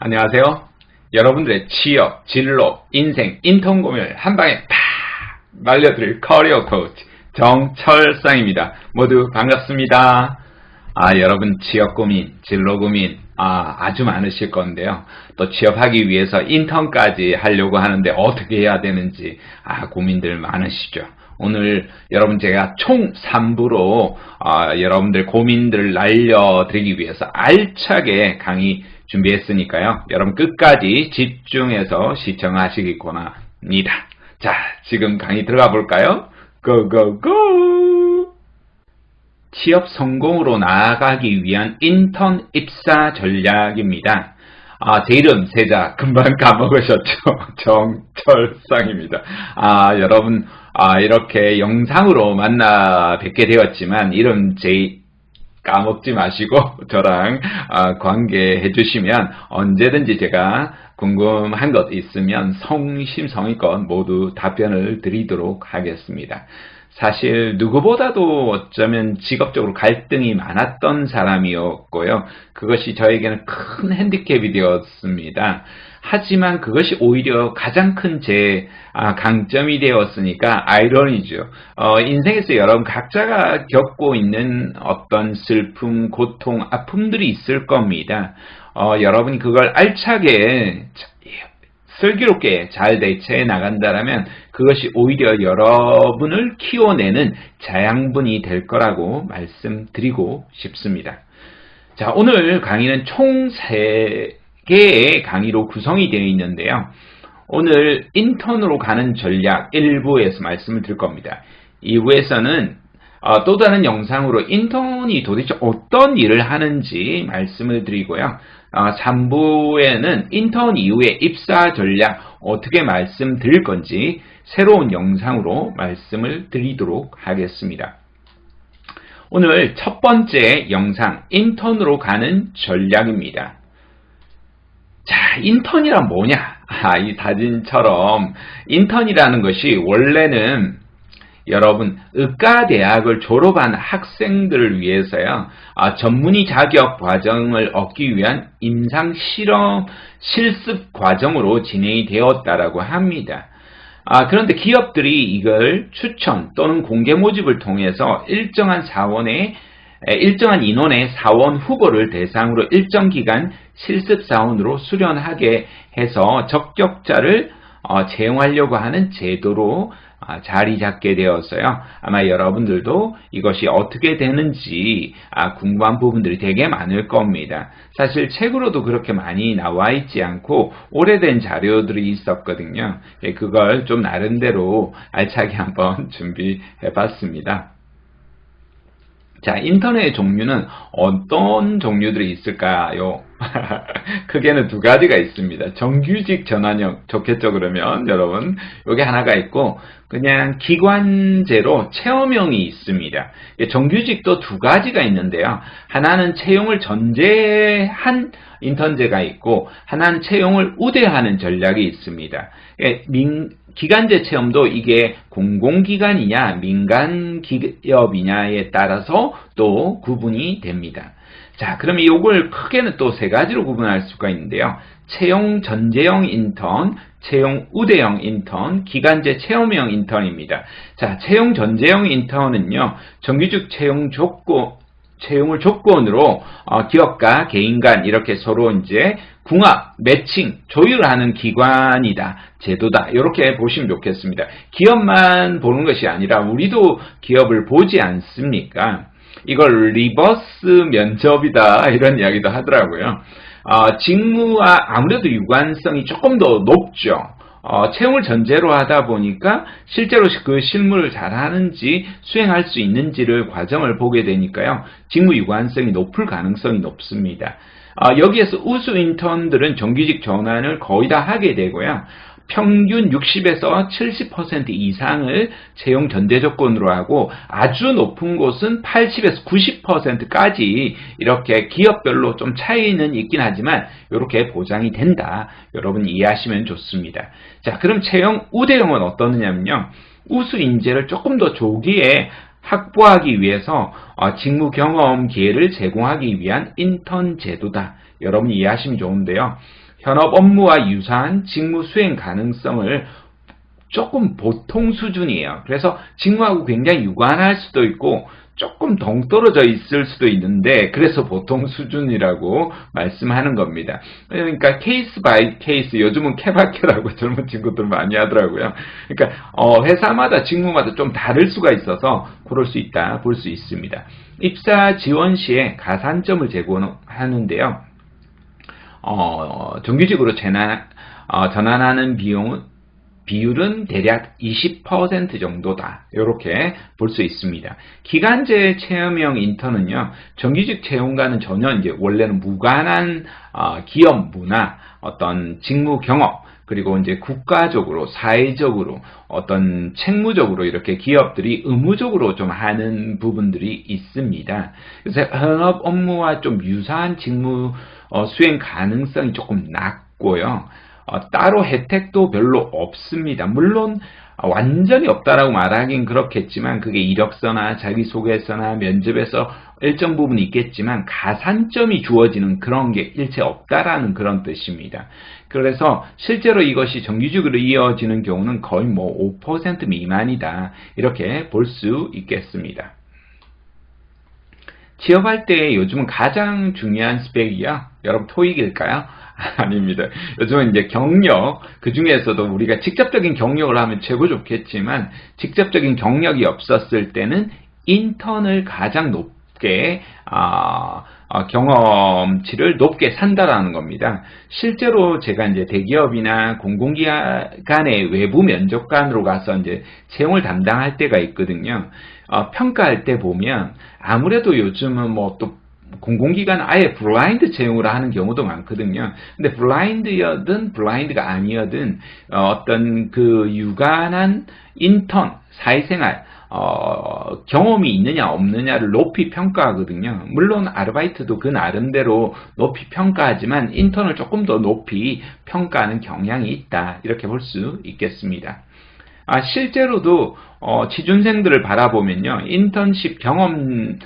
안녕하세요. 여러분들의 취업, 진로, 인생, 인턴 고민을 한 방에 팍 말려드릴 커리어 코치 정철상입니다. 모두 반갑습니다. 여러분 취업 고민, 진로 고민 아주 많으실 건데요. 또 취업하기 위해서 인턴까지 하려고 하는데 어떻게 해야 되는지 고민들 많으시죠. 오늘 여러분 제가 총 3부로 여러분들 고민들을 날려드리기 위해서 알차게 강의 준비했으니까요. 여러분 끝까지 집중해서 시청하시기 권합니다. 자, 지금 강의 들어가 볼까요? 고고고! 취업 성공으로 나아가기 위한 인턴 입사 전략입니다. 제 이름 세자 금방 까먹으셨죠? 정철상입니다. 여러분 이렇게 영상으로 만나 뵙게 되었지만 이름 까먹지 마시고 저랑 관계해 주시면 언제든지 제가 궁금한 것 있으면 성심성의껏 모두 답변을 드리도록 하겠습니다. 사실 누구보다도 어쩌면 직업적으로 갈등이 많았던 사람이었고요. 그것이 저에게는 큰 핸디캡이 되었습니다. 하지만 그것이 오히려 가장 큰 제 강점이 되었으니까 아이러니죠. 인생에서 여러분 각자가 겪고 있는 어떤 슬픔, 고통, 아픔들이 있을 겁니다. 여러분이 그걸 알차게 슬기롭게 잘 대처해 나간다면 그것이 오히려 여러분을 키워내는 자양분이 될 거라고 말씀드리고 싶습니다. 자, 오늘 강의는 총 3개의 강의로 구성이 되어 있는데요. 오늘 인턴으로 가는 전략 1부에서 말씀을 드릴 겁니다. 2부에서는 또 다른 영상으로 인턴이 도대체 어떤 일을 하는지 말씀을 드리고요. 3부에는 인턴 이후에 입사 전략 어떻게 말씀드릴 건지 새로운 영상으로 말씀을 드리도록 하겠습니다. 오늘 첫 번째 영상 인턴으로 가는 전략입니다. 자, 인턴이란 뭐냐? 이 사진처럼 인턴이라는 것이 원래는 여러분 의과대학을 졸업한 학생들을 위해서요 전문의 자격 과정을 얻기 위한 임상 실험 실습 과정으로 진행이 되었다라고 합니다. 그런데 기업들이 이걸 추천 또는 공개 모집을 통해서 일정한 인원의 사원 후보를 대상으로 일정 기간 실습 사원으로 수련하게 해서 적격자를 채용하려고 하는 제도로 자리 잡게 되었어요. 아마 여러분들도 이것이 어떻게 되는지 궁금한 부분들이 되게 많을 겁니다. 사실 책으로도 그렇게 많이 나와 있지 않고 오래된 자료들이 있었거든요. 그걸 좀 나름대로 알차게 한번 준비해 봤습니다. 자, 인턴의 종류는 어떤 종류들이 있을까요? 크게는 2가지가 있습니다. 정규직 전환형, 좋겠죠, 그러면 여러분. 요게 하나가 있고, 그냥 기관제로 체험형이 있습니다. 정규직도 2가지가 있는데요. 하나는 채용을 전제한 인턴제가 있고, 하나는 채용을 우대하는 전략이 있습니다. 기간제 체험도 이게 공공기관이냐 민간 기업이냐에 따라서 또 구분이 됩니다. 자, 그러면 이걸 크게는 또 3가지로 구분할 수가 있는데요. 채용 전제형 인턴, 채용 우대형 인턴, 기간제 체험형 인턴입니다. 자, 채용 전제형 인턴은요, 정규직 채용을 조건으로 기업과 개인 간 이렇게 서로 이제 궁합, 매칭, 조율하는 기관이다, 제도다, 이렇게 보시면 좋겠습니다. 기업만 보는 것이 아니라 우리도 기업을 보지 않습니까? 이걸 리버스 면접이다 이런 이야기도 하더라고요. 직무와 아무래도 유관성이 조금 더 높죠. 채용을 전제로 하다 보니까 실제로 그 실무를 잘하는지 수행할 수 있는지를 과정을 보게 되니까요. 직무 유관성이 높을 가능성이 높습니다. 여기에서 우수 인턴들은 정규직 전환을 거의 다 하게 되고요. 평균 60에서 70% 이상을 채용 전제 조건으로 하고 아주 높은 곳은 80에서 90%까지 이렇게 기업별로 좀 차이는 있긴 하지만 이렇게 보장이 된다. 여러분 이해하시면 좋습니다. 자, 그럼 채용 우대형은 어떠느냐면요. 우수 인재를 조금 더 조기에 확보하기 위해서 직무 경험 기회를 제공하기 위한 인턴 제도다. 여러분 이해하시면 좋은데요. 현업 업무와 유사한 직무 수행 가능성을 조금 보통 수준이에요. 그래서 직무하고 굉장히 유관할 수도 있고 조금 동떨어져 있을 수도 있는데 그래서 보통 수준이라고 말씀하는 겁니다. 그러니까 케이스 바이 케이스, 요즘은 케바케라고 젊은 친구들 많이 하더라고요. 그러니까 회사마다 직무마다 좀 다를 수가 있어서 그럴 수 있다 볼 수 있습니다. 입사 지원 시에 가산점을 제공하는데요. 정규직으로 전환하는 비율은 대략 20% 정도다. 이렇게 볼 수 있습니다. 기간제 체험형 인턴은요, 정규직 채용과는 전혀 이제 원래는 무관한 기업 문화, 어떤 직무 경험, 그리고 이제 국가적으로, 사회적으로, 어떤 책무적으로 이렇게 기업들이 의무적으로 좀 하는 부분들이 있습니다. 그래서 현업 업무와 좀 유사한 직무 수행 가능성이 조금 낮고요. 따로 혜택도 별로 없습니다. 물론 완전히 없다라고 말하긴 그렇겠지만 그게 이력서나 자기소개서나 면접에서 일정 부분 있겠지만 가산점이 주어지는 그런 게 일체 없다라는 그런 뜻입니다. 그래서 실제로 이것이 정규직으로 이어지는 경우는 거의 5% 미만이다. 이렇게 볼 수 있겠습니다. 취업할 때 요즘은 가장 중요한 스펙이요. 여러분 토익일까요? 아닙니다. 요즘은 이제 경력, 그 중에서도 우리가 직접적인 경력을 하면 최고 좋겠지만 직접적인 경력이 없었을 때는 인턴을 가장 높게 경험치를 높게 산다라는 겁니다. 실제로 제가 이제 대기업이나 공공기관의 외부 면접관으로 가서 이제 채용을 담당할 때가 있거든요. 평가할 때 보면 아무래도 요즘은 또 공공기관 아예 블라인드 채용을 하는 경우도 많거든요. 근데 블라인드여든 블라인드가 아니어든 어떤 그 유관한 인턴, 사회생활 경험이 있느냐 없느냐를 높이 평가하거든요. 물론 아르바이트도 그 나름대로 높이 평가하지만 인턴을 조금 더 높이 평가하는 경향이 있다. 이렇게 볼 수 있겠습니다. 실제로도 취준생들을 바라보면요, 인턴십 경험을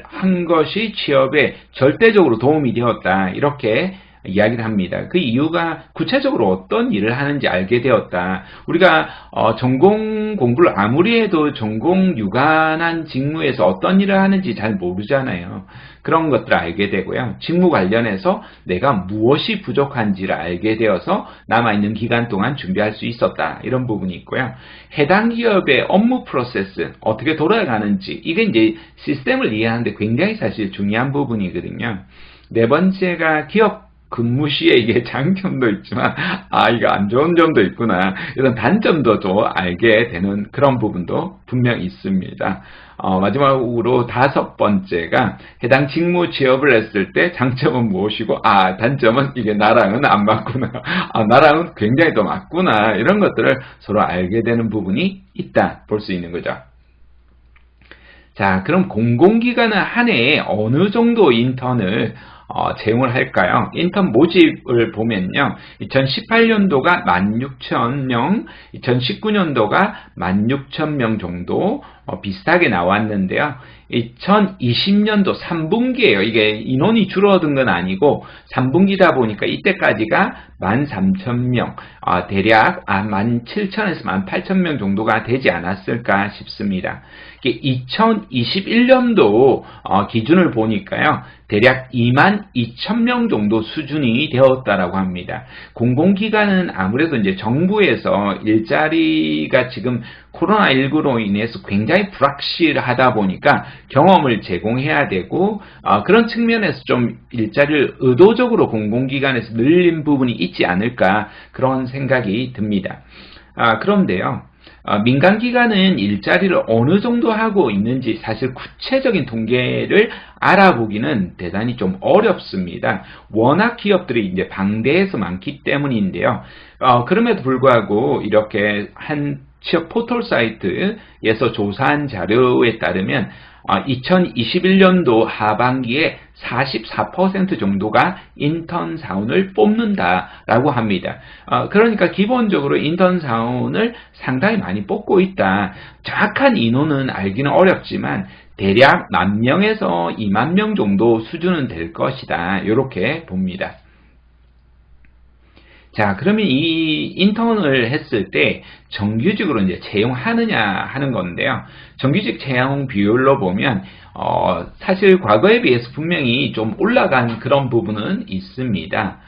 한 것이 취업에 절대적으로 도움이 되었다. 이렇게 이야기를 합니다. 그 이유가 구체적으로 어떤 일을 하는지 알게 되었다. 우리가 전공 공부를 아무리 해도 전공 유관한 직무에서 어떤 일을 하는지 잘 모르잖아요. 그런 것들을 알게 되고요. 직무 관련해서 내가 무엇이 부족한지를 알게 되어서 남아있는 기간 동안 준비할 수 있었다. 이런 부분이 있고요. 해당 기업의 업무 프로세스, 어떻게 돌아가는지, 이게 이제 시스템을 이해하는데 굉장히 사실 중요한 부분이거든요. 네 번째가 기업 근무 시에 이게 장점도 있지만 이거 안 좋은 점도 있구나, 이런 단점도 좀 알게 되는 그런 부분도 분명히 있습니다. 마지막으로 다섯 번째가 해당 직무 취업을 했을 때 장점은 무엇이고 단점은 이게 나랑은 안 맞구나, 나랑은 굉장히 더 맞구나, 이런 것들을 서로 알게 되는 부분이 있다 볼 수 있는 거죠. 자, 그럼 공공기관은 한 해에 어느 정도 인턴을 채용을 할까요? 인턴 모집을 보면요, 2018년도가 16,000명, 2019년도가 16,000명 정도 비슷하게 나왔는데요. 2020년도 3분기예요. 이게 인원이 줄어든 건 아니고 3분기다 보니까 이때까지가 13,000명, 대략 17,000에서 18,000명 정도가 되지 않았을까 싶습니다. 2021년도 기준을 보니까요, 대략 22,000명 정도 수준이 되었다라고 합니다. 공공기관은 아무래도 이제 정부에서 일자리가 지금 코로나19로 인해서 굉장히 불확실하다 보니까 경험을 제공해야 되고, 그런 측면에서 좀 일자리를 의도적으로 공공기관에서 늘린 부분이 있지 않을까, 그런 생각이 듭니다. 그런데요, 민간기관은 일자리를 어느 정도 하고 있는지 사실 구체적인 통계를 알아보기는 대단히 좀 어렵습니다. 워낙 기업들이 이제 방대해서 많기 때문인데요. 그럼에도 불구하고 이렇게 한 취업 포털 사이트에서 조사한 자료에 따르면 2021년도 하반기에 44% 정도가 인턴 사원을 뽑는다라고 합니다. 그러니까 기본적으로 인턴 사원을 상당히 많이 뽑고 있다. 정확한 인원은 알기는 어렵지만 대략 10,000명에서 20,000명 정도 수준은 될 것이다. 이렇게 봅니다. 자, 그러면 이 인턴을 했을 때 정규직으로 이제 채용하느냐 하는 건데요. 정규직 채용 비율로 보면 사실 과거에 비해서 분명히 좀 올라간 그런 부분은 있습니다.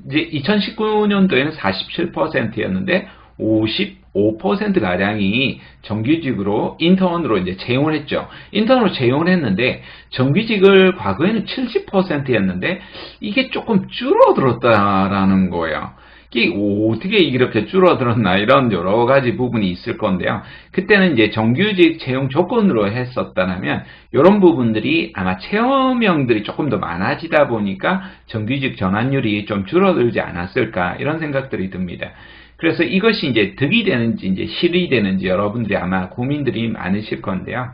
이제 2019년도에는 47%였는데 55%가량이 정규직으로 인턴으로 이제 채용을 했죠. 인턴으로 채용을 했는데 정규직을 과거에는 70%였는데 이게 조금 줄어들었다라는 거예요. 이게 어떻게 이렇게 줄어들었나 이런 여러 가지 부분이 있을 건데요. 그때는 이제 정규직 채용 조건으로 했었다면 이런 부분들이 아마 체험형들이 조금 더 많아지다 보니까 정규직 전환율이 좀 줄어들지 않았을까 이런 생각들이 듭니다. 그래서 이것이 이제 득이 되는지 이제 실이 되는지 여러분들이 아마 고민들이 많으실 건데요.